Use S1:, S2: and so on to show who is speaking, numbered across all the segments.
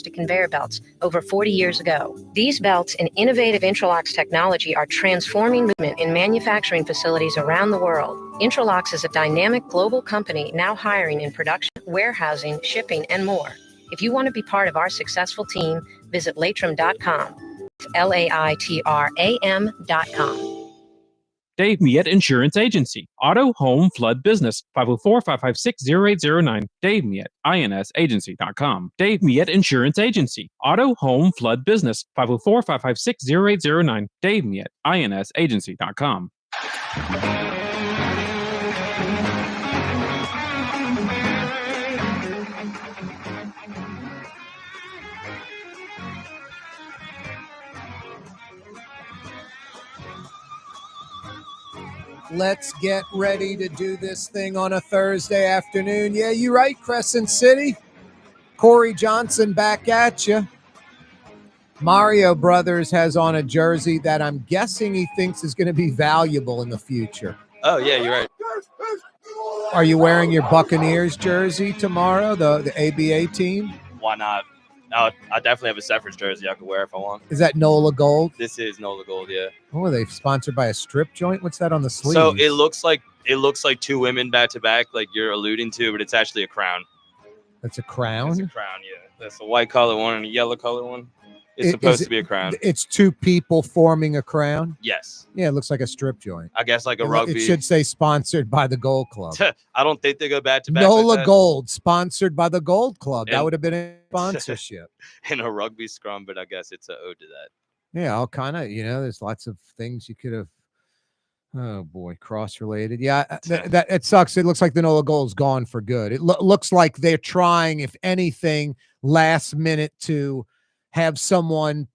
S1: conveyor belts over 40 years ago. These belts and innovative Intralox technology are transforming movement in manufacturing facilities around the world. Intralox is a dynamic global company now hiring in production, warehousing, shipping, and more. If you want to be part of our successful team, visit Latram.com. LAITRAM.com.
S2: Dave Miette Insurance Agency. Auto, home, flood, business. 504-556-0809. Dave Miette, INSagency.com. Dave Miette Insurance Agency. Auto, home, flood, business. 504-556-0809. Dave Miette, INSagency.com.
S3: Let's get ready to do this thing on a Thursday afternoon. Yeah, you're right, Crescent City. Corey Johnson back at you. Mario Brothers has on a jersey that I'm guessing he thinks is going to be valuable in the future.
S4: Oh, yeah, you're right.
S3: Are you wearing your Buccaneers jersey tomorrow, the ABA team?
S4: Why not? I definitely have a Zephyrs jersey I could wear if I want.
S3: Is that NOLA Gold?
S4: This is NOLA Gold, yeah.
S3: Oh, are they sponsored by a strip joint? What's that on the sleeve?
S4: So it looks like two women back to back, like you're alluding to, but it's actually a crown.
S3: That's a crown?
S4: It's a crown, yeah. That's a white color one and a yellow color one. It's supposed to be a crown.
S3: It's two people forming a crown?
S4: Yes.
S3: Yeah, it looks like a strip joint.
S4: I guess like a rugby.
S3: It should say sponsored by the Gold Club.
S4: I don't think they go back to back.
S3: NOLA Gold, sponsored by the Gold Club. That would have been a sponsorship.
S4: In a rugby scrum, but I guess it's an ode to that.
S3: Yeah, all kind of, there's lots of things you could have. Oh, boy, cross-related. Yeah, that it sucks. It looks like the NOLA Gold's gone for good. It looks like they're trying, if anything, last minute to have someone,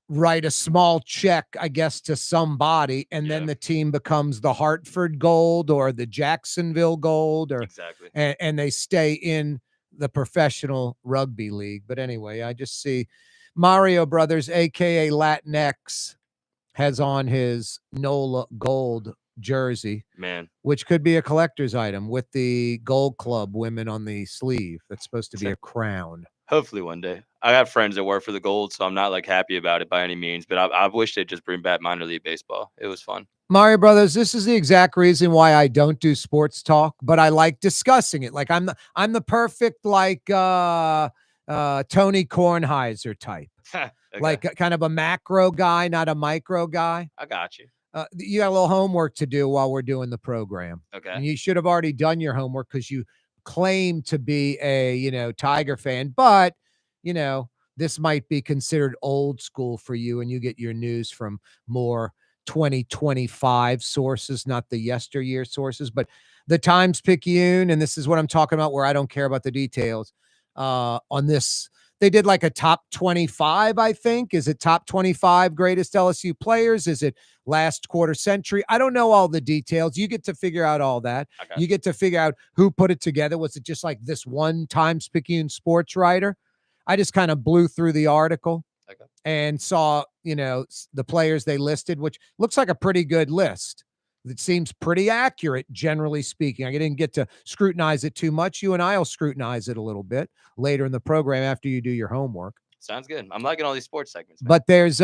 S3: write a small check, I guess, to somebody, and then the team becomes the Hartford Gold or the Jacksonville Gold, or
S4: exactly,
S3: and they stay in the professional rugby league. But anyway, I just see Mario Brothers, aka Latinx, has on his NOLA Gold jersey,
S4: man,
S3: which could be a collector's item with the Gold Club women on the sleeve. That's supposed to be a crown.
S4: Hopefully one day. I have friends that work for the Gold, so I'm not like happy about it by any means, but I wish they'd just bring back minor league baseball. It was fun.
S3: Mario Brothers, this is the exact reason why I don't do sports talk, but I like discussing it. Like I'm the perfect Tony Kornheiser type.
S4: Okay.
S3: Like kind of a macro guy, not a micro guy.
S4: I got you.
S3: You got a little homework to do while we're doing the program.
S4: Okay.
S3: And you should have already done your homework because you claim to be a, Tiger fan, but, this might be considered old school for you, and you get your news from more 2025 sources, not the yesteryear sources. But the Times-Picayune, and this is what I'm talking about, where I don't care about the details on this. They did like a top 25, I think. Is it top 25 greatest LSU players? Is it last quarter century? I don't know all the details. You get to figure out all that.
S4: Okay.
S3: You get to figure out who put it together. Was it just like this one Times-Picayune sports writer? I just kind of blew through the article and saw, the players they listed, which looks like a pretty good list. It seems pretty accurate, generally speaking. I didn't get to scrutinize it too much. You and I will scrutinize it a little bit later in the program after you do your homework.
S4: Sounds good. I'm liking all these sports segments, man.
S3: But there's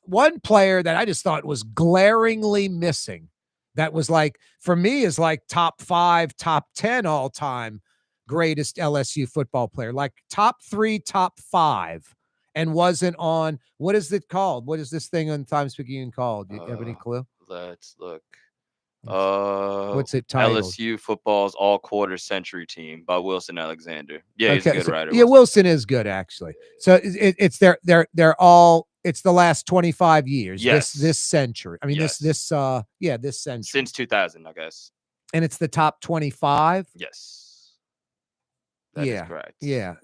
S3: one player that I just thought was glaringly missing. That was like, for me, is like top 5, top 10 all time greatest LSU football player, like top 3, top 5. And wasn't on, what is it called? What is this thing on Times-Picayune called? Do you have any clue?
S4: Let's look.
S3: What's it titled?
S4: LSU football's all quarter century team by Wilson Alexander. Yeah, he's a good writer.
S3: Yeah, Wilson is good, actually. So it's they're all, it's the last 25 years.
S4: Yes.
S3: This century. I mean,
S4: yes.
S3: this century.
S4: Since 2000, I guess.
S3: And it's the top 25?
S4: Yes. That is correct.
S3: Yeah.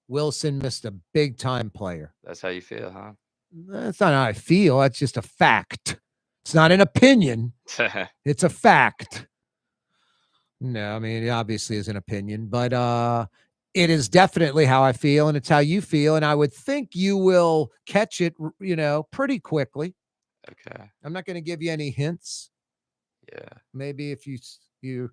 S3: Wilson missed a big time player.
S4: That's how you feel, huh?
S3: That's not how I feel. That's just a fact. It's not an opinion. It's a fact. No, I mean, it obviously is an opinion, but it is definitely how I feel, and it's how you feel, and I would think you will catch it, pretty quickly.
S4: Okay.
S3: I'm not going to give you any hints.
S4: Yeah.
S3: Maybe if you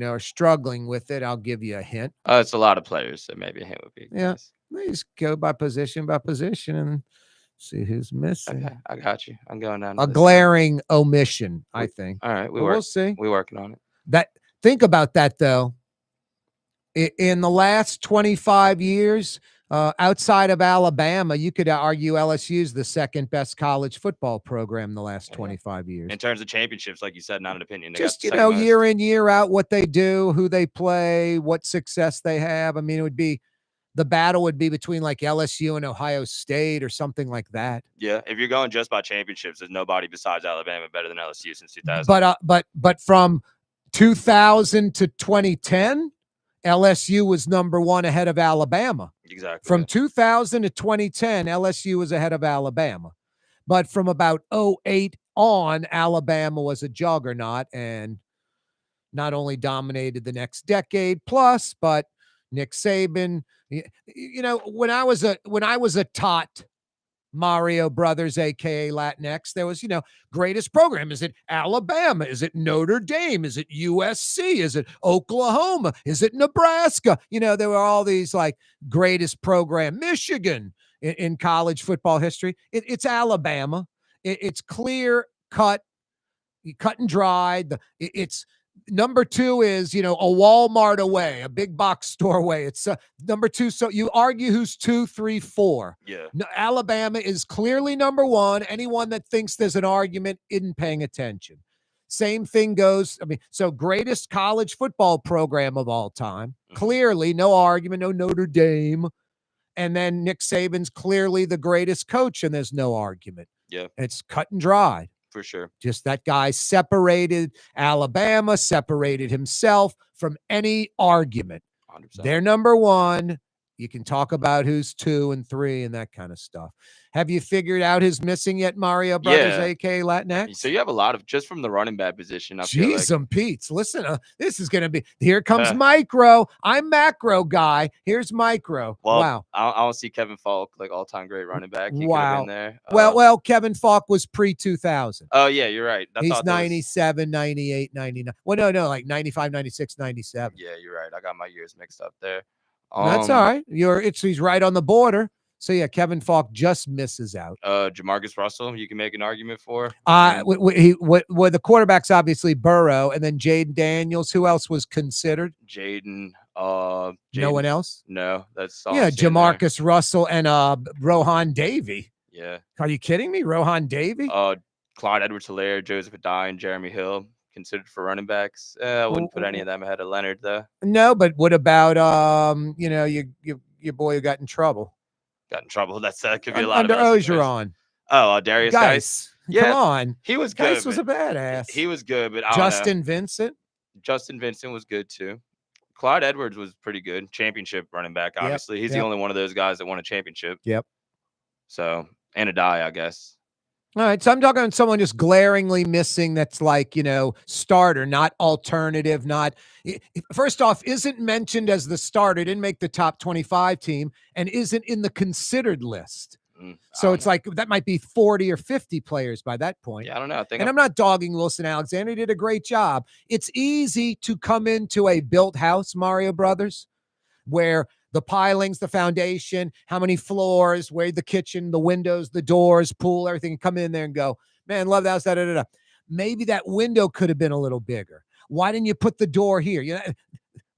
S3: are struggling with it, I'll give you a hint.
S4: It's a lot of players, so maybe a hint would be
S3: Yeah.
S4: nice.
S3: Let me just go by position and see who's missing.
S4: Okay, I got you. I'm going down.
S3: A glaring omission, I think.
S4: All right,
S3: we'll see.
S4: We're working on it.
S3: Think about that though. In the last 25 years, outside of Alabama, you could argue LSU's the second best college football program in the last 25 years.
S4: In terms of championships, like you said, not an opinion.
S3: Just, year in, year out, what they do, who they play, what success they have. I mean, the battle would be between like LSU and Ohio State or something like that.
S4: Yeah, if you're going just by championships, there's nobody besides Alabama better than LSU since 2000.
S3: But from 2000 to 2010, LSU was number one ahead of Alabama.
S4: Exactly.
S3: From 2000 to 2010, LSU was ahead of Alabama. But from about 2008 on, Alabama was a juggernaut and not only dominated the next decade plus, but Nick Saban. When I was a tot, Mario Brothers, aka Latinx, there was, greatest program. Is it Alabama? Is it Notre Dame? Is it USC? Is it Oklahoma? Is it Nebraska? There were all these like greatest program. Michigan in college football history. It's Alabama. It's clear cut and dried. It's number two is, a Walmart away, a big box store away. It's number two. So you argue who's 2, 3, 4.
S4: Yeah.
S3: No, Alabama is clearly number one. Anyone that thinks there's an argument isn't paying attention. Same thing goes. So greatest college football program of all time. Mm-hmm. Clearly, no argument, no Notre Dame. And then Nick Saban's clearly the greatest coach, and there's no argument.
S4: Yeah.
S3: It's cut and dried.
S4: For sure.
S3: Just that guy separated Alabama, separated himself from any argument.
S4: 100%.
S3: They're number one. You can talk about who's 2 and 3 and that kind of stuff. Have you figured out who's missing yet, Mario Brothers, aka Latinx?
S4: So you have a lot of, just from the running back position.
S3: Jeez, some Pete's. Listen, this is going to be, here comes micro. I'm macro guy. Here's micro.
S4: Well,
S3: wow.
S4: I don't see Kevin Falk, like all-time great running back. He
S3: wow.
S4: Been there.
S3: Well, Kevin Falk was pre-2000.
S4: Oh, yeah, you're right.
S3: He's 97, 98, 99. Well, no, like 95, 96, 97.
S4: Yeah, you're right. I got my years mixed up there.
S3: That's all right. He's right on the border. So yeah, Kevin Falk just misses out.
S4: Jamarcus Russell, you can make an argument for.
S3: The quarterbacks obviously Burrow, and then Jaden Daniels. Who else was considered?
S4: Jaden.
S3: No one else.
S4: No, that's all.
S3: Yeah, Jamarcus Russell and Rohan Davey.
S4: Yeah.
S3: Are you kidding me? Rohan Davey.
S4: Clyde Edwards-Helaire, Joseph Adai, and Jeremy Hill considered for running backs. I wouldn't put any of them ahead of Leonard though.
S3: No, but what about your boy who got in trouble?
S4: Got in trouble. That could be a lot
S3: under
S4: of
S3: Ogeron.
S4: Oh, Darius
S3: Geis.
S4: Yeah,
S3: come on.
S4: He was good.
S3: Geis was a badass.
S4: He was good, but
S3: Justin Vincent.
S4: Justin Vincent was good too. Clyde Edwards was pretty good. Championship running back, obviously. He's the only one of those guys that won a championship.
S3: Yep.
S4: So, and Adai, I guess.
S3: All right, so I'm talking about someone just glaringly missing that's like, starter, not alternative, not – first off, isn't mentioned as the starter, didn't make the top 25 team, and isn't in the considered list. So it's like that might be 40 or 50 players by that point.
S4: Yeah, I don't know.
S3: I'm not dogging Wilson Alexander. He did a great job. It's easy to come into a built house, Mario Brothers, where – the pilings, the foundation, how many floors, where the kitchen, the windows, the doors, pool, everything. Come in there and go, man, love that house. Da, da, da, da. Maybe that window could have been a little bigger. Why didn't you put the door here?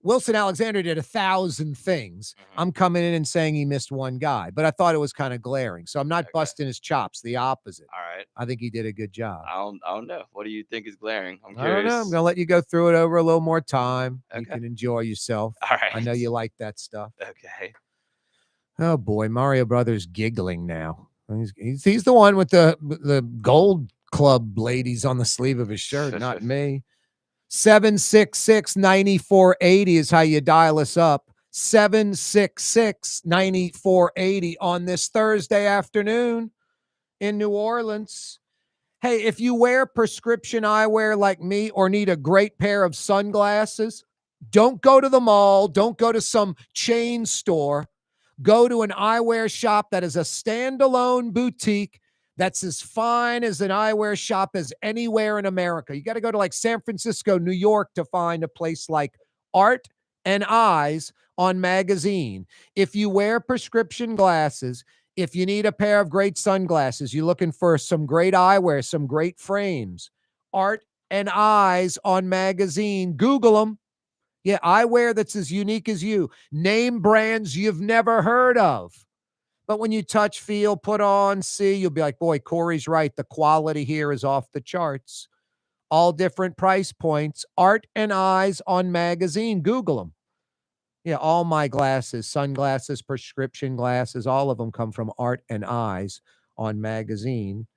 S3: Wilson Alexander did 1,000 things. Mm-hmm. I'm coming in and saying he missed one guy, but I thought it was kind of glaring. So I'm not busting his chops. The opposite.
S4: All right.
S3: I think he did a good job.
S4: I don't know. What do you think is glaring? I'm curious.
S3: I don't know. I'm going to let you go through it over a little more time. Okay. You can enjoy yourself.
S4: All right.
S3: I know you like that stuff.
S4: Okay.
S3: Oh boy, Mario Brothers giggling now. He's the one with the gold club ladies on the sleeve of his shirt, not me. 766-9480 is how you dial us up. 766-9480 on this Thursday afternoon in New Orleans. Hey, if you wear prescription eyewear like me or need a great pair of sunglasses, don't go to the mall. Don't go to some chain store. Go to an eyewear shop that is a standalone boutique that's as fine as an eyewear shop as anywhere in America. You got to go to like San Francisco, New York to find a place like Art and Eyes on Magazine. If you wear prescription glasses, if you need a pair of great sunglasses, you're looking for some great eyewear, some great frames, Art and Eyes on Magazine. Google them. Yeah, eyewear that's as unique as you. Name brands you've never heard of. But when you touch, feel, put on, see, you'll be like, boy, Corey's right. The quality here is off the charts. All different price points. Art and Eyes on Magazine. Google them. Yeah, all my glasses, sunglasses, prescription glasses, all of them come from Art and Eyes on Magazine.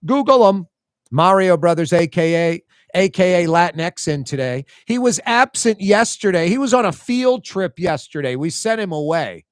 S3: Google them. Mario Brothers, a.k.a. Latinx, in today. He was absent yesterday. He was on a field trip yesterday. We sent him away.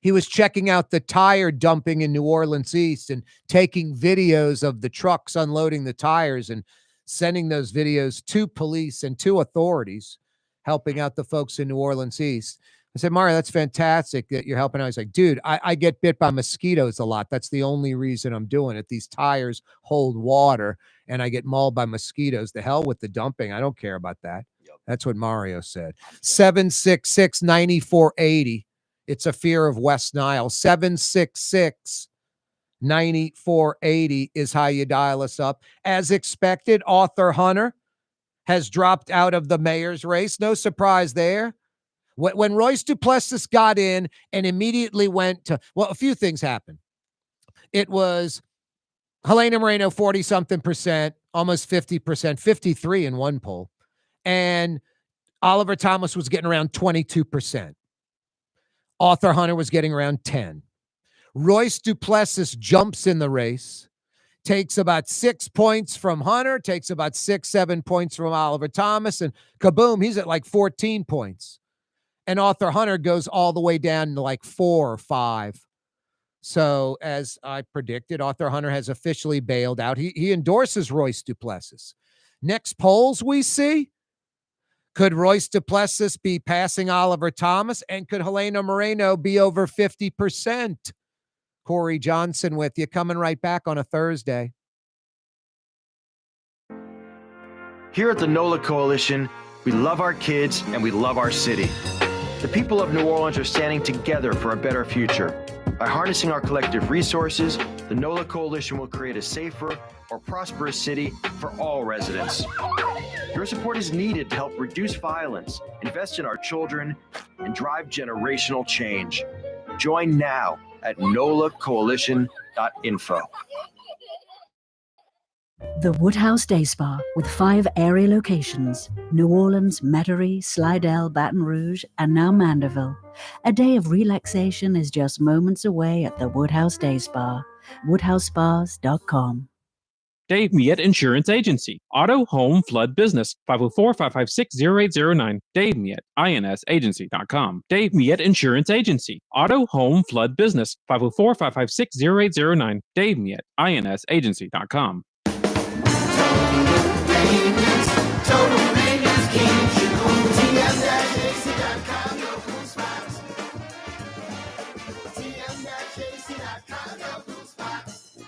S3: He was checking out the tire dumping in New Orleans East and taking videos of the trucks unloading the tires and sending those videos to police and to authorities, helping out the folks in New Orleans East. I said, Mario, that's fantastic that you're helping out. He's like, dude, I get bit by mosquitoes a lot. That's the only reason I'm doing it. These tires hold water and I get mauled by mosquitoes. The hell with the dumping. I don't care about that. Yep. That's what Mario said. 766-9480. It's a fear of West Nile. 766-9480 is how you dial us up. As expected, Arthur Hunter has dropped out of the mayor's race. No surprise there. When Royce Duplessis got in and immediately went to, well, a few things happened. It was Helena Moreno, 40-something%, almost 50%, 53 in one poll. And Oliver Thomas was getting around 22%. Arthur Hunter was getting around 10. Royce Duplessis jumps in the race, takes about 6 points from Hunter, takes about 6-7 points from Oliver Thomas, and kaboom, he's at like 14 points. And Arthur Hunter goes all the way down to like 4 or 5. So as I predicted, Arthur Hunter has officially bailed out. He endorses Royce Duplessis. Next polls we see, could Royce Duplessis be passing Oliver Thomas? And could Helena Moreno be over 50%? Corey Johnson with you, coming right back on a Thursday.
S5: Here at the NOLA Coalition, we love our kids and we love our city. The people of New Orleans are standing together for a better future. By harnessing our collective resources, the NOLA Coalition will create a safer, more prosperous city for all residents. Your support is needed to help reduce violence, invest in our children, and drive generational change. Join now at nolacoalition.info.
S6: The Woodhouse Day Spa, with 5 area locations: New Orleans, Metairie, Slidell, Baton Rouge, and now Mandeville. A day of relaxation is just moments away at the Woodhouse Day Spa. WoodhouseSpas.com.
S2: Dave Miette Insurance Agency. Auto, home, flood, business. 504-556-0809. Dave Miette, INSagency.com. Dave Miette Insurance Agency. Auto, home, flood, business. 504-556-0809. Dave Miette, INSagency.com.
S7: Total maintenance keeps you cool. TM-AC.com, no cool spots. TM-AC.com, no cool spots.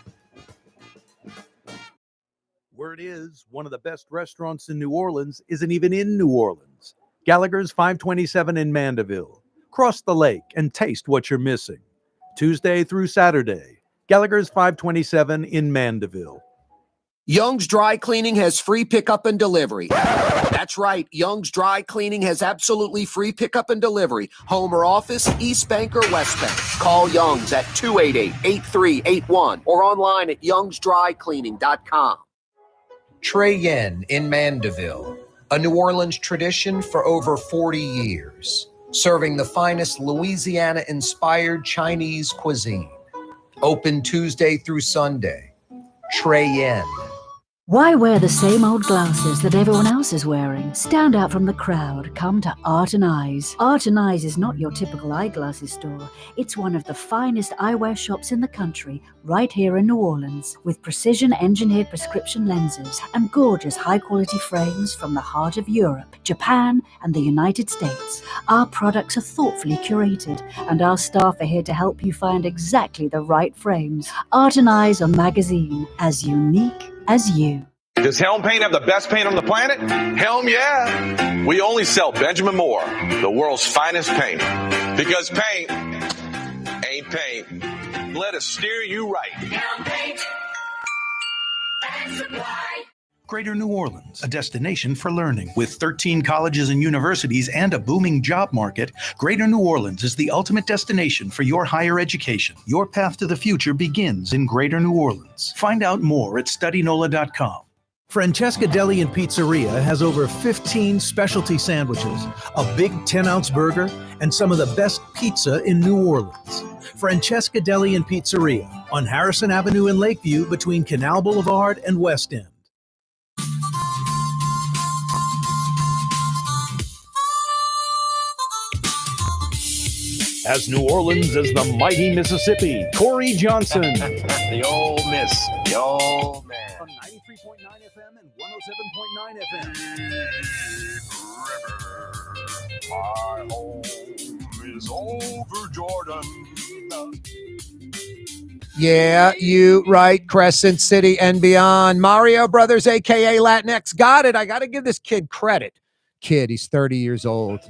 S8: Word is, one of the best restaurants in New Orleans isn't even in New Orleans. Gallagher's 527 in Mandeville. Cross the lake and taste what you're missing. Tuesday through Saturday, Gallagher's 527 in Mandeville.
S9: Young's Dry Cleaning has free pickup and delivery. That's right. Young's Dry Cleaning has absolutely free pickup and delivery. Home or office, East Bank or West Bank. Call Young's at 288-8381 or online at youngsdrycleaning.com. Trey Yen in Mandeville, a New Orleans tradition for over 40 years, serving the finest Louisiana-inspired Chinese cuisine. Open Tuesday through Sunday. Trey Yen.
S6: Why wear the same old glasses that everyone else is wearing? Stand out from the crowd. Come to Art and Eyes. Art and Eyes is not your typical eyeglasses store. It's one of the finest eyewear shops in the country, right here in New Orleans, with precision-engineered prescription lenses and gorgeous high-quality frames from the heart of Europe, Japan, and the United States. Our products are thoughtfully curated, and our staff are here to help you find exactly the right frames. Art and Eyes are magazine, as unique as you.
S10: Does Helm Paint have the best paint on the planet? Helm, yeah. We only sell Benjamin Moore, the world's finest paint. Because paint ain't paint. Let us steer you right.
S7: Helm Paint and Supply.
S8: Greater New Orleans, a destination for learning. With 13 colleges and universities and a booming job market, Greater New Orleans is the ultimate destination for your higher education. Your path to the future begins in Greater New Orleans. Find out more at studynola.com. Francesca Deli and Pizzeria has over 15 specialty sandwiches, a big 10-ounce burger, and some of the best pizza in New Orleans. Francesca Deli and Pizzeria on Harrison Avenue in Lakeview between Canal Boulevard and West End. As New Orleans as the mighty Mississippi, Corey Johnson.
S10: The old miss. The old man.
S8: On 93.9 FM and 107.9 FM.
S10: My home is over Jordan.
S3: Yeah, you right. Crescent City and beyond. Mario Brothers, a.k.a. Latinx. Got it. I got to give this kid credit. He's 30 years old.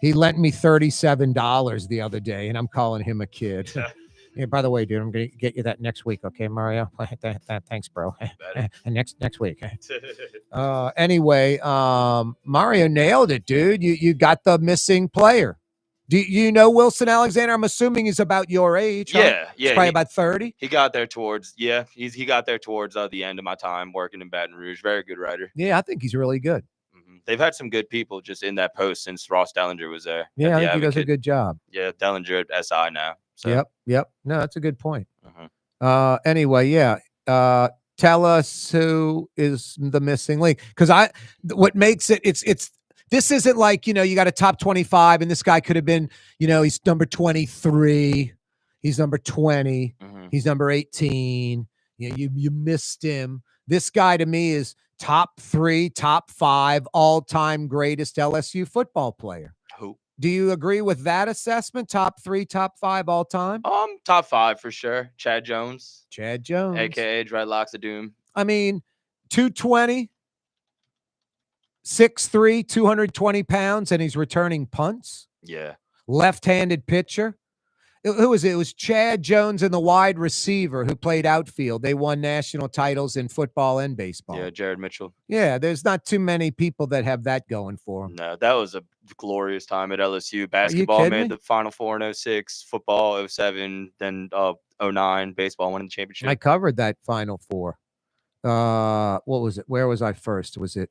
S3: He lent me $37 the other day, and I'm calling him a kid. Yeah, by the way, dude, I'm going to get you that next week, okay, Mario? Thanks, bro. And next week. Anyway, Mario nailed it, dude. You got the missing player. Do you know Wilson Alexander? I'm assuming he's about your age. Huh?
S4: Yeah.
S3: He's probably about 30.
S4: He got there towards he got there towards the end of my time working in Baton Rouge. Very good writer.
S3: Yeah, I think he's really good.
S4: They've had some good people just in that post since Ross Dellinger was there.
S3: Yeah, I think he does a good job.
S4: Yeah, Dellinger at SI now. So.
S3: Yep. No, that's a good point. Anyway, yeah. Tell us who is the missing link, because what makes it's this isn't like, you got a top 25 and this guy could have been, he's number 23, he's number 20, he's number 18. You missed him. This guy to me is top 3, top 5 all-time greatest LSU football player.
S4: Who?
S3: Do you agree with that assessment? Top 3, top 5 all time?
S4: Top 5 for sure. Chad Jones,
S3: aka
S4: Dreadlocks of Doom.
S3: I mean, 220, 6'3", 220 pounds, and he's returning punts.
S4: Yeah.
S3: Left-handed pitcher. Who was it? It was Chad Jones and the wide receiver who played outfield. They won national titles in football and baseball.
S4: Yeah, Jared Mitchell.
S3: Yeah, there's not too many people that have that going for them.
S4: No, that was a glorious time at LSU. Basketball made the Final Four in 06, football 07, then 09, baseball won the championship.
S3: I covered that Final Four. What was it? Where was I first? Was it?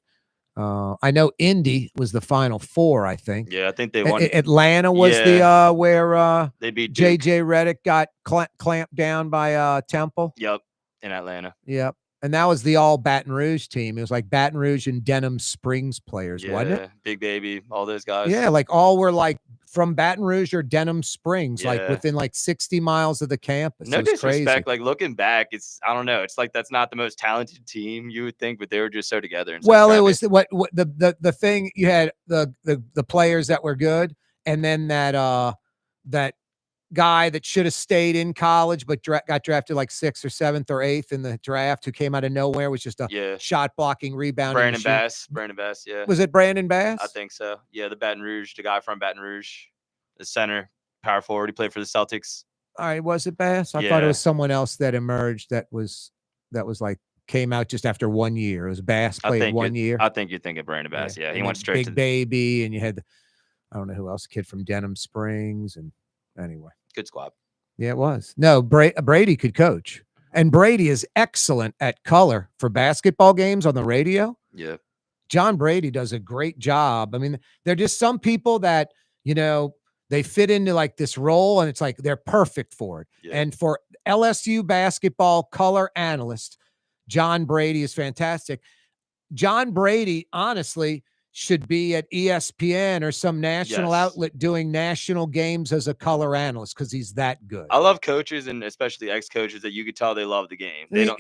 S3: I know Indy was the Final Four, I think.
S4: Yeah, I think they won.
S3: Atlanta was the where
S4: they beat Duke.
S3: JJ Redick got clamped down by Temple.
S4: Yep, in Atlanta.
S3: Yep. And that was the all Baton Rouge team. It was like Baton Rouge and Denham Springs players, wasn't it?
S4: Big Baby, all those guys.
S3: Yeah, like all were like from Baton Rouge or Denham Springs, like within like 60 miles of the campus.
S4: No disrespect.
S3: Crazy.
S4: Like looking back, I don't know. It's like that's not the most talented team you would think, but they were just so together. And
S3: well, it was what the thing you had the players that were good, and then that guy that should have stayed in college but got drafted like 6th or 7th or 8th in the draft, who came out of nowhere, was just a shot blocking rebound.
S4: Brandon Bass, yeah.
S3: Was it Brandon Bass?
S4: I think so. Yeah, the guy from Baton Rouge, the center, power forward. He played for the Celtics.
S3: All right, was it Bass? I thought it was someone else that emerged that was like came out just after 1 year. It was Bass played 1 year.
S4: I think you're thinking Brandon Bass. Yeah, he went straight
S3: Big Baby, and you had I don't know who else, a kid from Denham Springs, and anyway.
S4: Good squad.
S3: Yeah, it was. No, Brady could coach. And Brady is excellent at color for basketball games on the radio.
S4: Yeah.
S3: John Brady does a great job. I mean, they're just some people that, they fit into like this role and it's like they're perfect for it. Yeah. And for LSU basketball color analyst, John Brady is fantastic. John Brady, honestly, should be at ESPN or some national outlet doing national games as a color analyst because he's that good.
S4: I love coaches and especially ex-coaches that you could tell they love the game. They don't,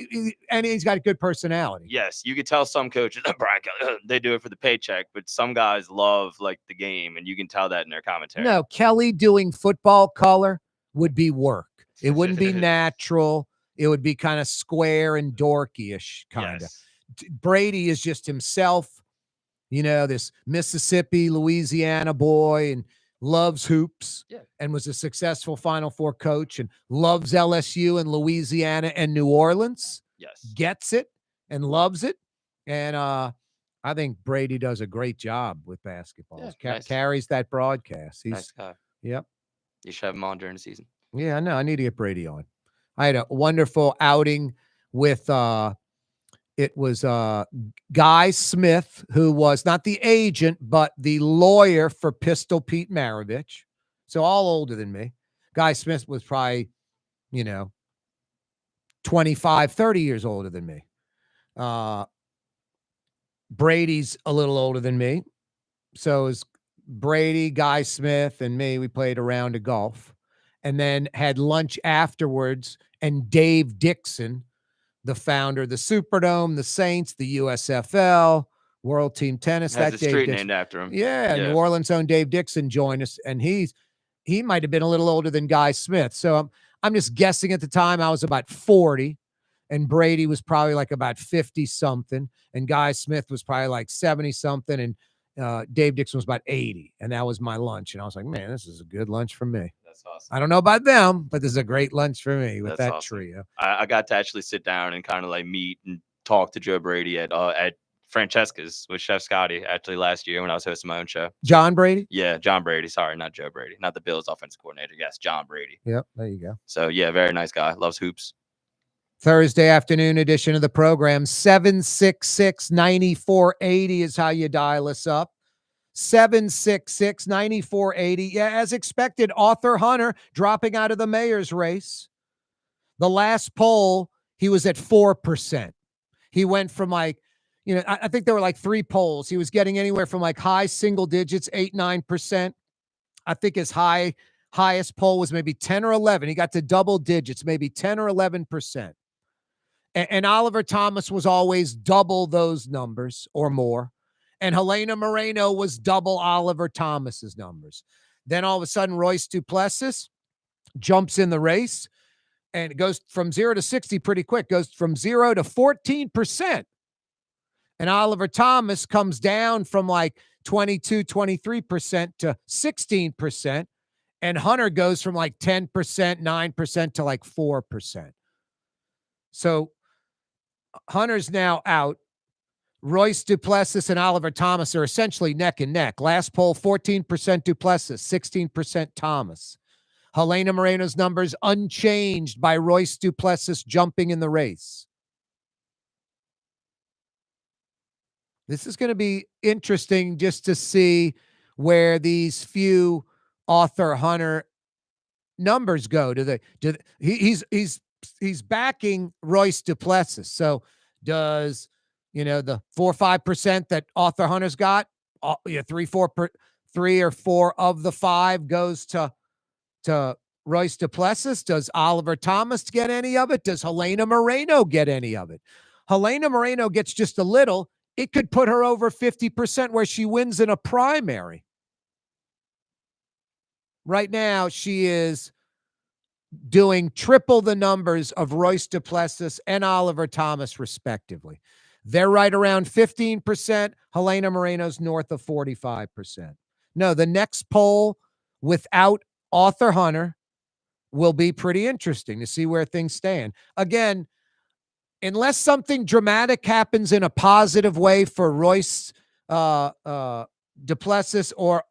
S3: and he's got a good personality.
S4: yes, you could tell some coaches, Brian Kelly, they do it for the paycheck, but some guys love like the game, and you can tell that in their commentary.
S3: No, Kelly doing football color would be work. It wouldn't be natural. It would be kind of square and dorky-ish kind of.
S4: Yes.
S3: Brady is just himself, this Mississippi, Louisiana boy, and loves hoops and was a successful Final Four coach and loves LSU and Louisiana and New Orleans.
S4: Yes.
S3: Gets it and loves it. And I think Brady does a great job with basketball.
S4: Nice.
S3: Carries that broadcast. He's
S4: nice guy.
S3: Yep.
S4: You should have him on during the season.
S3: Yeah, I know. I need to get Brady on. I had a wonderful outing with it was Guy Smith, who was not the agent, but the lawyer for Pistol Pete Maravich. So all older than me. Guy Smith was probably, 25, 30 years older than me. Brady's a little older than me. So is Brady, Guy Smith, and me. We played a round of golf and then had lunch afterwards. And Dave Dixon, the founder of the Superdome, the Saints, the USFL, World Team Tennis.
S4: Has
S3: that
S4: a street
S3: Dave
S4: named after him.
S3: Yeah, New Orleans' own Dave Dixon joined us, and he might have been a little older than Guy Smith. So I'm just guessing at the time I was about 40, and Brady was probably like about 50-something, and Guy Smith was probably like 70-something, and Dave Dixon was about 80, and that was my lunch. And I was like, man, this is a good lunch for me.
S4: That's awesome.
S3: I don't know about them, but this is a great lunch for me with
S4: That's
S3: that
S4: awesome.
S3: trio.
S4: I got to actually sit down and kind of like meet and talk to Joe Brady at Francesca's with Chef Scotty actually last year when I was hosting my own show.
S3: John Brady?
S4: Yeah, John Brady. Sorry, not Joe Brady. Not the Bills offensive coordinator. Yes, John Brady.
S3: Yep, there you go.
S4: So, yeah, very nice guy. Loves hoops.
S3: Thursday afternoon edition of the program, 766-9480 is how you dial us up. 766-9480. Yeah, as expected, Arthur Hunter dropping out of the mayor's race. The last poll, he was at 4%. He went from like, I think there were like 3 polls. He was getting anywhere from like high single digits, 8-9%. I think his highest poll was maybe 10 or 11. He got to double digits, maybe 10 or 11%. And Oliver Thomas was always double those numbers or more. And Helena Moreno was double Oliver Thomas's numbers. Then all of a sudden, Royce Duplessis jumps in the race, and it goes from 0 to 60 pretty quick, goes from 0 to 14%. And Oliver Thomas comes down from like 22, 23% to 16%. And Hunter goes from like 10%, 9% to like 4%. So Hunter's now out. Royce Duplessis and Oliver Thomas are essentially neck and neck. Last poll, 14% Duplessis, 16% Thomas. Helena Moreno's numbers unchanged by Royce Duplessis jumping in the race. This is going to be interesting just to see where these few Arthur Hunter numbers go. He's backing Royce Duplessis. So does the 4 or 5% that Arthur Hunter's got, 3 or 4 of the 5 goes to Royce Duplessis. Does Oliver Thomas get any of it? Does Helena Moreno get any of it? Helena Moreno gets just a little. It could put her over 50% where she wins in a primary. Right now, she is doing triple the numbers of Royce Duplessis and Oliver Thomas, respectively. They're right around 15%. Helena Moreno's north of 45%. No, the next poll without Arthur Hunter will be pretty interesting to see where things stand. Again, unless something dramatic happens in a positive way for Royce Duplessis or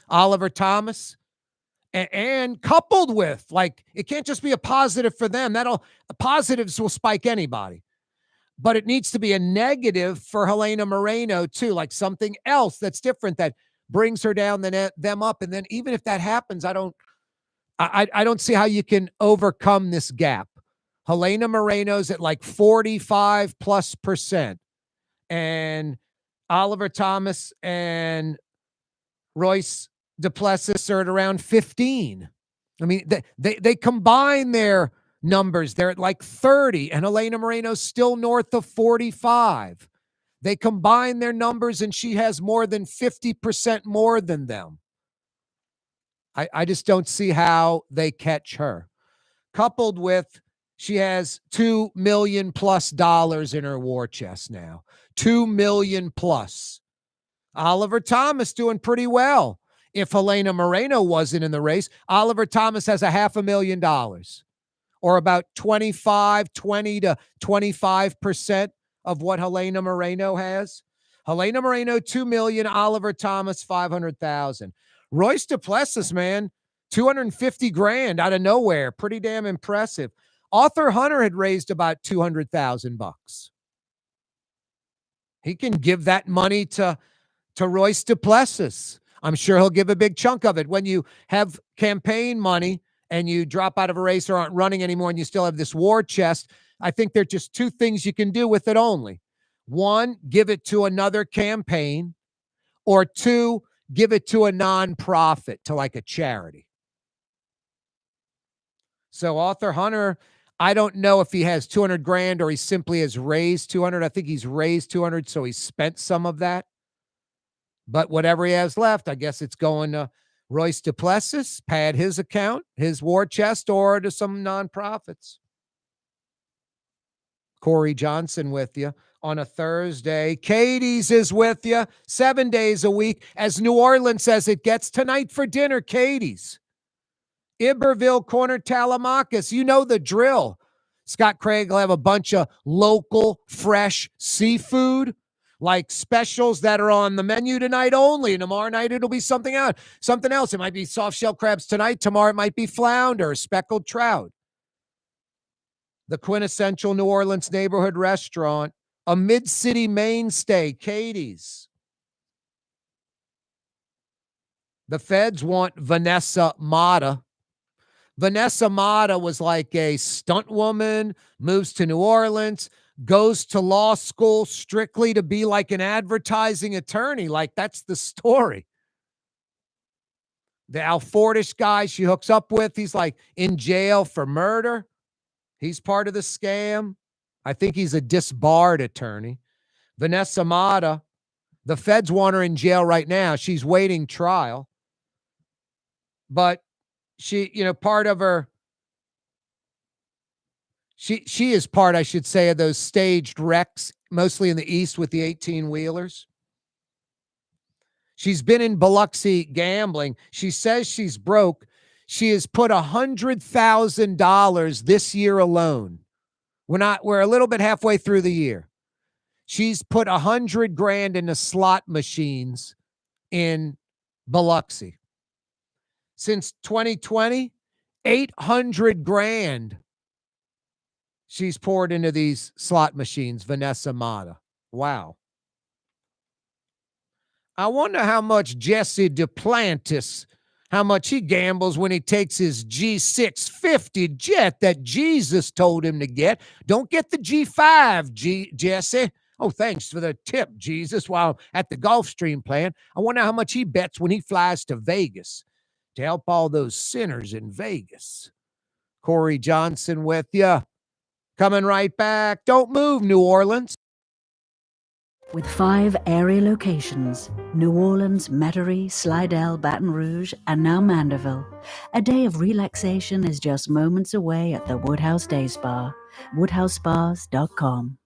S3: Oliver Thomas, and coupled with, like, it can't just be a positive for them. Positives will spike anybody. But it needs to be a negative for Helena Moreno, too, like something else that's different that brings her down, them up. And then even if that happens, I don't see how you can overcome this gap. Helena Moreno's at like 45+%. And Oliver Thomas and Royce Duplessis are at around 15. I mean, they combine their numbers. They're at like 30, and Helena Moreno's still north of 45. They combine their numbers, and she has more than 50% more than them. I just don't see how they catch her. Coupled with, she has $2 million+ in her war chest now. $2 million+. Oliver Thomas doing pretty well. If Helena Moreno wasn't in the race, Oliver Thomas has $500,000, or about 20 to 25% of what Helena Moreno has. Helena Moreno, $2 million. Oliver Thomas, $500,000. Royce Duplessis, man, $250,000 out of nowhere. Pretty damn impressive. Arthur Hunter had raised about $200,000. He can give that money to Royce Duplessis. I'm sure he'll give a big chunk of it. When you have campaign money and you drop out of a race or aren't running anymore and you still have this war chest, I think there are just two things you can do with it only. One, give it to another campaign, or two, give it to a nonprofit, to like a charity. So Arthur Hunter, I don't know if he has $200,000 or he simply has raised 200. I think he's raised 200, so he spent some of that. But whatever he has left, I guess it's going to Royce Duplessis, pad his account, his war chest, or to some nonprofits. Corey Johnson with you on a Thursday. Katie's is with you 7 days a week. As New Orleans says it gets, tonight for dinner, Katie's. Iberville Corner, Tallahassee. You know the drill. Scott Craig will have a bunch of local, fresh seafood, like specials that are on the menu tonight only. And tomorrow night, it'll be something else. It might be soft shell crabs tonight. Tomorrow, it might be flounder or speckled trout. The quintessential New Orleans neighborhood restaurant, a mid-city mainstay, Katie's. The feds want Vanessa Mata. Vanessa Mata was like a stunt woman, moves to New Orleans, goes to law school strictly to be like an advertising attorney. Like, that's the story. The Alfordish guy she hooks up with, he's like in jail for murder. He's part of the scam. I think he's a disbarred attorney. Vanessa Mata, the feds want her in jail right now. She's waiting trial. But she, part of her, she is part, I should say, of those staged wrecks, mostly in the East with the 18-wheelers. She's been in Biloxi gambling. She says she's broke. She has put $100,000 this year alone. We're a little bit halfway through the year. She's put $100,000 into slot machines in Biloxi. Since 2020, $800,000 she's poured into these slot machines, Vanessa Mata. Wow. I wonder how much Jesse Duplantis, how much he gambles when he takes his G650 jet that Jesus told him to get. Don't get the G5, Jesse. Oh, thanks for the tip, Jesus, while at the Gulfstream plant. I wonder how much he bets when he flies to Vegas to help all those sinners in Vegas. Corey Johnson with you. Coming right back. Don't move, New Orleans.
S6: With 5 area locations, New Orleans, Metairie, Slidell, Baton Rouge, and now Mandeville, a day of relaxation is just moments away at the Woodhouse Day Spa, woodhousespas.com.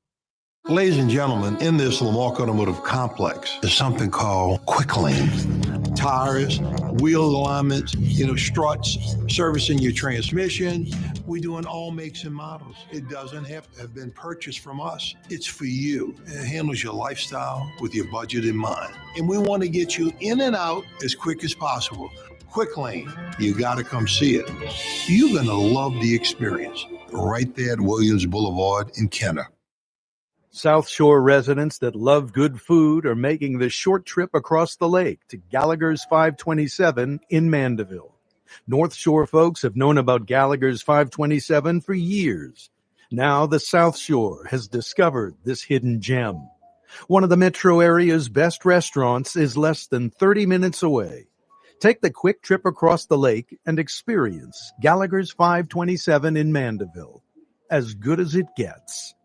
S11: Ladies and gentlemen, in this Lamarck Automotive Complex, there's something called Quick Lane. Tires, wheel alignments, struts, servicing your transmission. We do in all makes and models. It doesn't have to have been purchased from us. It's for you. It handles your lifestyle with your budget in mind. And we want to get you in and out as quick as possible. Quick Lane, you got to come see it. You're going to love the experience. Right there at Williams Boulevard in Kenner.
S8: South Shore residents that love good food are making the short trip across the lake to Gallagher's 527 in Mandeville. North Shore folks have known about Gallagher's 527 for years. Now the South Shore has discovered this hidden gem. One of the metro area's best restaurants is less than 30 minutes away. Take the quick trip across the lake and experience Gallagher's 527 in Mandeville. As good as it gets.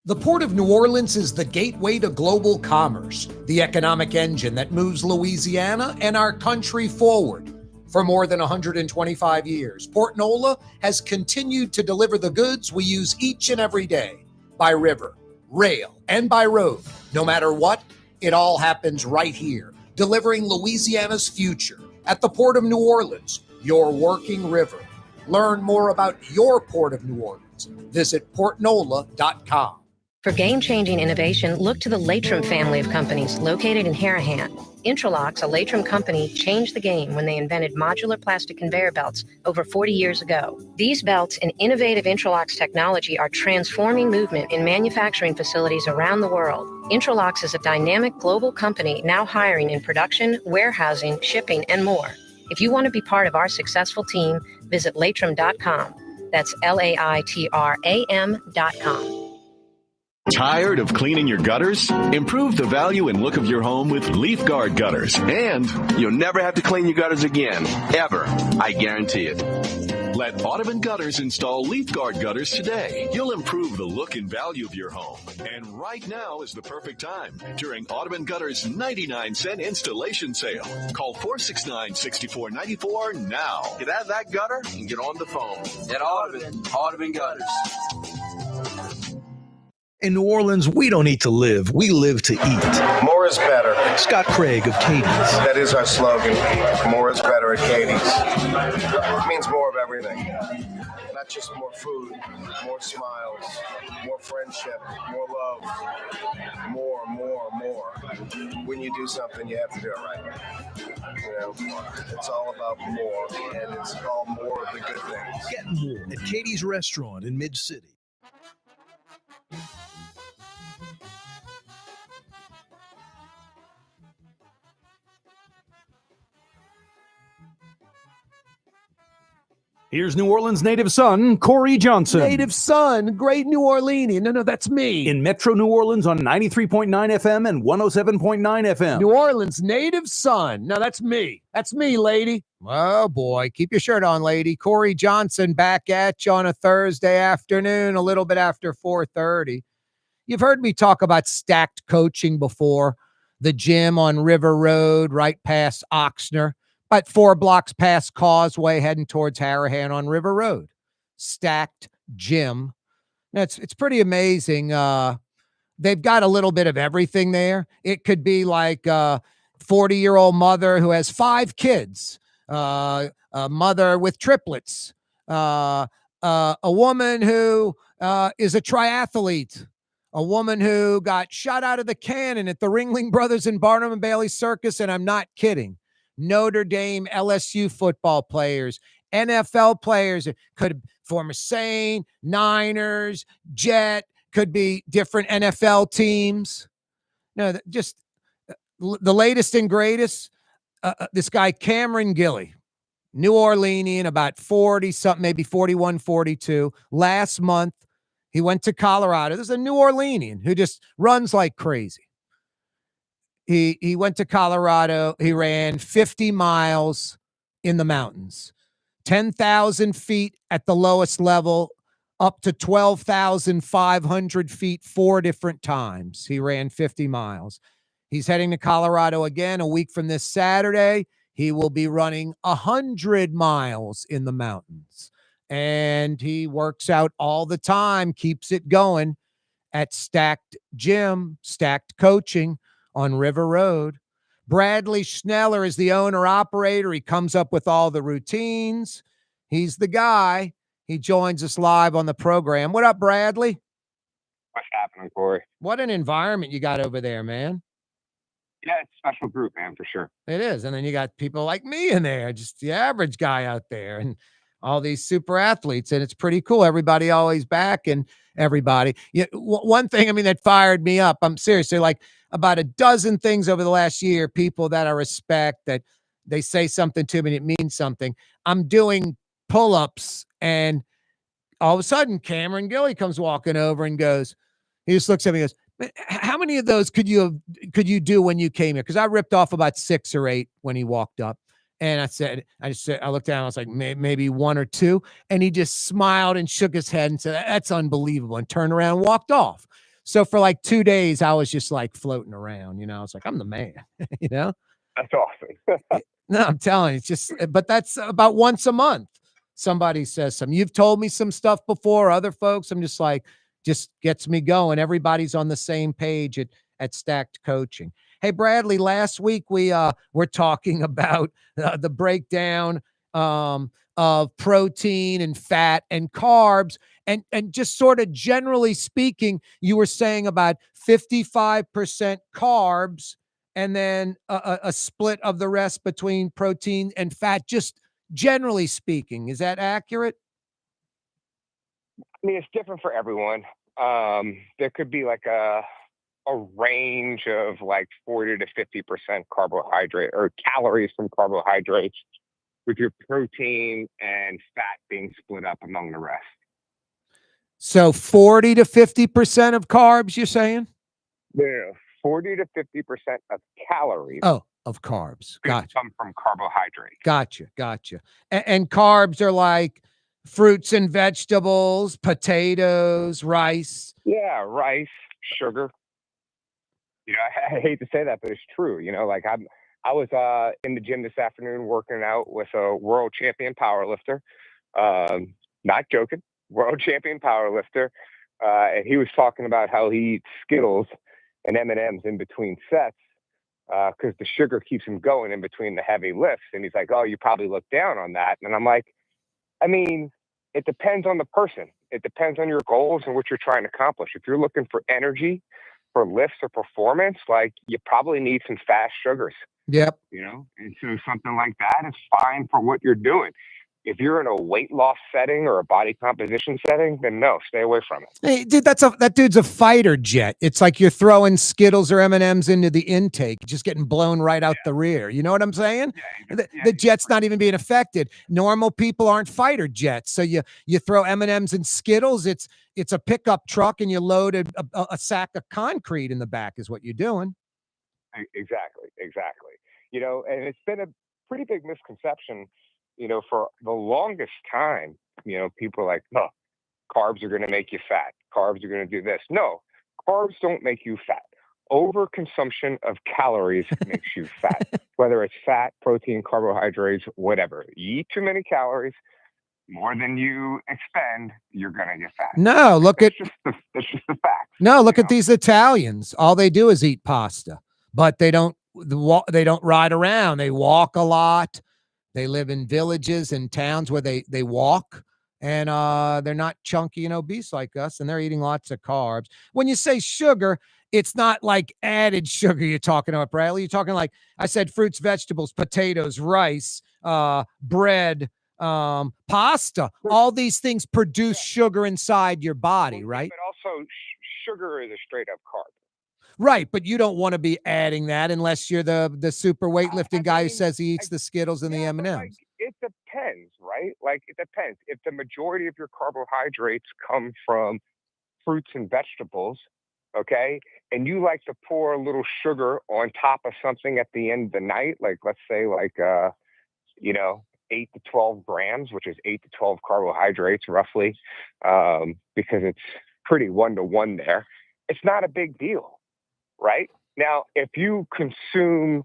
S9: The Port of New Orleans is the gateway to global commerce, the economic engine that moves Louisiana and our country forward. For more than 125 years, Port Nola has continued to deliver the goods we use each and every day, by river, rail, and by road. No matter what, it all happens right here, delivering Louisiana's future at the Port of New Orleans, your working river. Learn more about your Port of New Orleans. Visit portnola.com.
S1: For game-changing innovation, look to the Latrim family of companies located in Harahan. Intralocks, a Latrim company, changed the game when they invented modular plastic conveyor belts over 40 years ago. These belts and innovative Intralocks technology are transforming movement in manufacturing facilities around the world. Intralocks is a dynamic global company now hiring in production, warehousing, shipping, and more. If you want to be part of our successful team, visit Latrim.com. That's LAITRAM.com.
S12: Tired of cleaning your gutters? Improve the value and look of your home with Leaf Guard gutters. And
S10: You'll never have to clean your gutters again, ever. I guarantee it.
S12: let Audubon Gutters install Leaf Guard gutters today. You'll improve the look and value of your home. And right now is the perfect time during Audubon Gutters' 99-cent installation sale. Call 469-6494 now.
S10: Get out of that gutter and get on the phone. At Audubon Gutters.
S8: In New Orleans, we don't eat to live. We live to eat.
S13: More is better.
S8: Scott Craig of Katie's.
S13: That is our slogan. More is better at Katie's. It means more of everything. Not just more food, more smiles, more friendship, more love, more. When you do something, you have to do it right. You know, it's all about more, and it's all more of the good things.
S8: Get more at Katie's Restaurant in Mid-City. Here's New Orleans native son, Corey Johnson.
S3: Native son, great New Orleanian. No, that's me.
S8: In Metro New Orleans on 93.9 FM and 107.9 FM.
S3: New Orleans native son. No, that's me. That's me, lady. Oh, boy. Keep your shirt on, lady. Corey Johnson back at you on a Thursday afternoon, a little bit after 4:30. You've heard me talk about stacked coaching before. The gym on River Road, right past Oxnard. About 4 blocks past Causeway, heading towards Harahan on River Road. Stacked gym. Now, it's pretty amazing. They've got a little bit of everything there. It could be like a 40-year-old mother who has 5 kids, a mother with triplets, a woman who is a triathlete, a woman who got shot out of the cannon at the Ringling Brothers and Barnum and Bailey Circus, and I'm not kidding. Notre Dame, LSU football players, NFL players, could former Saint, Niners, Jet, could be different NFL teams. No, just the latest and greatest. This guy, Cameron Gilly, New Orleanian, about 40-something, maybe 41, 42. Last month, he went to Colorado. There's a New Orleanian who just runs like crazy. He went to Colorado. He ran 50 miles in the mountains, 10,000 feet at the lowest level, up to 12,500 feet 4 different times. He ran 50 miles. He's heading to Colorado again a week from this Saturday. He will be running 100 miles in the mountains. And he works out all the time, keeps it going at Stacked Gym, Stacked Coaching on River Road. Bradley Schneller is the owner-operator. He comes up with all the routines. He's the guy. He joins us live on the program. What up, Bradley?
S14: What's happening, Corey?
S3: What an environment you got over there, man.
S14: Yeah, it's a special group, man, for sure.
S3: It is. And then you got people like me in there, just the average guy out there, and all these super athletes, and it's pretty cool. Everybody always back, and everybody. Yeah, one thing, I mean, that fired me up. I'm seriously like about a dozen things over the last year, people that I respect, that they say something to me and it means something. I'm doing pull-ups and all of a sudden, Cameron Gilly comes walking over and goes, he just looks at me and goes, "Man, how many of those could you do when you came here?" Because I ripped off about 6 or 8 when he walked up. And I looked down, I was like, maybe 1 or 2. And he just smiled and shook his head and said, "That's unbelievable," and turned around and walked off. So for like 2 days, I was just like floating around, I was like, I'm the man,
S14: That's awesome.
S3: No, I'm telling you, it's just, but that's about once a month. Somebody says something. You've told me some stuff before, other folks. I'm just like, just gets me going. Everybody's on the same page at Stacked Coaching. Hey, Bradley, last week we were talking about the breakdown of protein and fat and carbs. And just sort of generally speaking, you were saying about 55% carbs and then a split of the rest between protein and fat, just generally speaking. Is that accurate?
S14: I mean, it's different for everyone. There could be like a range of like 40 to 50% carbohydrate or calories from carbohydrates, with your protein and fat being split up among the rest.
S3: So 40 to 50% of carbs, you're saying?
S14: Yeah, 40 to 50% of calories.
S3: Oh, of carbs. Gotcha.
S14: Come from carbohydrates.
S3: Gotcha. And carbs are like fruits and vegetables, potatoes, rice.
S14: Yeah, rice, sugar. I hate to say that, but it's true. Like I was in the gym this afternoon working out with a world champion powerlifter. Not joking, world champion powerlifter. And he was talking about how he eats Skittles and M&Ms in between sets because the sugar keeps him going in between the heavy lifts. And he's like, "Oh, you probably look down on that." And I'm like, I mean, it depends on the person. It depends on your goals and what you're trying to accomplish. If you're looking for energy, for lifts or performance, like you probably need some fast sugars.
S3: Yep.
S14: And so something like that is fine for what you're doing. If you're in a weight loss setting or a body composition setting, then no, stay away from it.
S3: Hey, dude, that dude's a fighter jet. It's like you're throwing Skittles or M&Ms into the intake, just getting blown right out the rear. You know what I'm saying? The jet's not even being affected. Normal people aren't fighter jets. So you throw M&Ms and Skittles, it's a pickup truck and you load a sack of concrete in the back is what you're doing.
S14: Exactly. And it's been a pretty big misconception, for the longest time. People are like, "Oh, carbs are going to make you fat. Carbs are going to do this." No, carbs don't make you fat. Overconsumption of calories makes you fat, whether it's fat, protein, carbohydrates, whatever. You eat too many calories, more than you expend, you're going to get fat.
S3: No,
S14: That's just the fact.
S3: No, look at these Italians. All they do is eat pasta, but they don't ride around. They walk a lot. They live in villages and towns where they walk, and they're not chunky and obese like us, and they're eating lots of carbs. When you say sugar, it's not like added sugar you're talking about, Bradley. You're talking like I said, fruits, vegetables, potatoes, rice, bread, pasta. All these things produce sugar inside your body, right?
S14: But also, sugar is a straight up carb.
S3: Right, but you don't want to be adding that unless you're the super weightlifting guy who says he eats the Skittles and the M&Ms.
S14: It depends, right? Like it depends. If the majority of your carbohydrates come from fruits and vegetables, okay, and you like to pour a little sugar on top of something at the end of the night, like let's say 8 to 12 grams, which is 8 to 12 carbohydrates roughly, because it's pretty 1-to-1 there. It's not a big deal. Right? Now, if you consume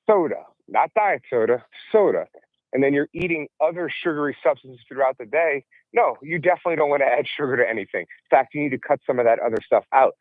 S14: soda, not diet soda, soda, and then you're eating other sugary substances throughout the day, no, you definitely don't want to add sugar to anything. In fact, you need to cut some of that other stuff out.